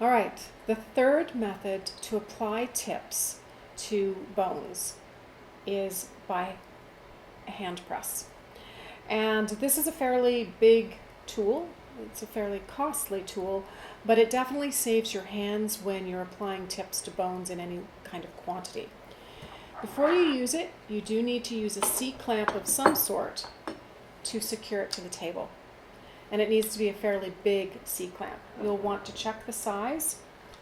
All right, the third method to apply tips to bones is by a hand press. And this is a fairly big tool. It's a fairly costly tool, but it definitely saves your hands when you're applying tips to bones in any kind of quantity. Before you use it, you do need to use a C-clamp of some sort to secure it to the table. And it needs to be a fairly big C-clamp. You'll want to check the size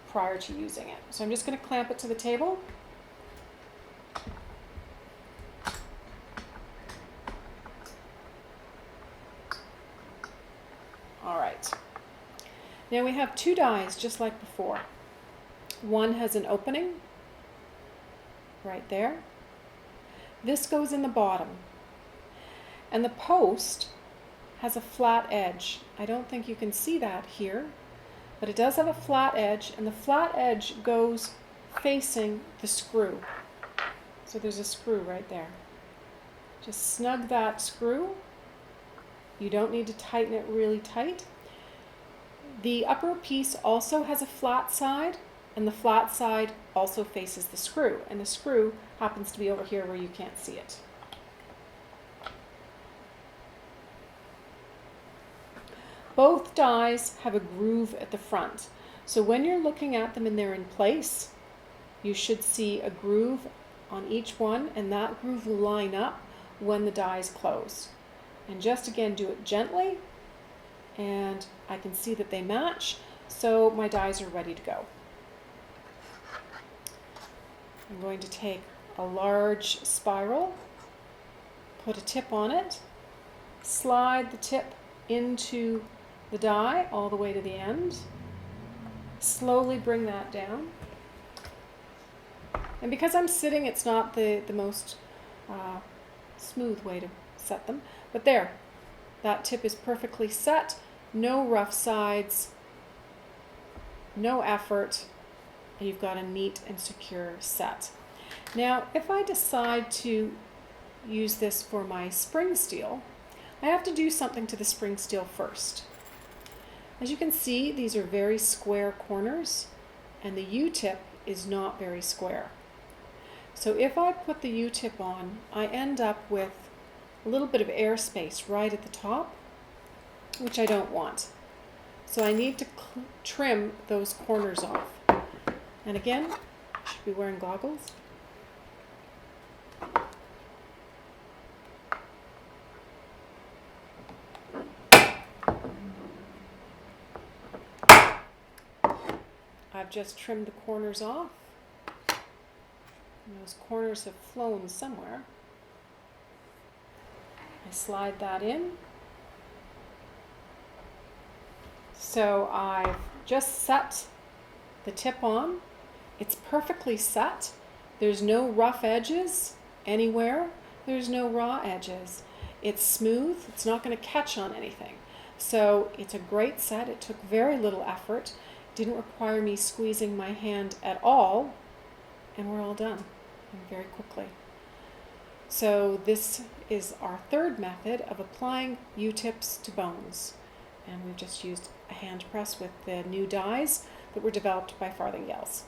prior to using it. So I'm just going to clamp it to the table. All right. Now we have two dies just like before. One has an opening right there. This goes in the bottom. And the post has a flat edge. I don't think you can see that here, but it does have a flat edge, and the flat edge goes facing the screw. So there's a screw right there. Just snug that screw. You don't need to tighten it really tight. The upper piece also has a flat side, and the flat side also faces the screw, and the screw happens to be over here where you can't see it. Both dies have a groove at the front, so when you're looking at them and they're in place, you should see a groove on each one, and that groove will line up when the dies close. And just again, do it gently, and I can see that they match, so my dies are ready to go. I'm going to take a large spiral, put a tip on it, slide the tip into the die all the way to the end, slowly bring that down. And because I'm sitting, it's not the most smooth way to set them, but there, that tip is perfectly set, no rough sides, no effort, and you've got a neat and secure set. Now, if I decide to use this for my spring steel, I have to do something to the spring steel first. As you can see, these are very square corners, and the U-tip is not very square. So if I put the U-tip on, I end up with a little bit of airspace right at the top, which I don't want. So I need to trim those corners off. And again, I should be wearing goggles. I've just trimmed the corners off. And those corners have flown somewhere. I slide that in. So I've just set the tip on. It's perfectly set. There's no rough edges anywhere. There's no raw edges. It's smooth. It's not going to catch on anything. So it's a great set. It took very little effort. Didn't require me squeezing my hand at all. And we're all done very quickly. So this is our third method of applying U-tips to bones. And we've just used a hand press with the new dies that were developed by Farthingales.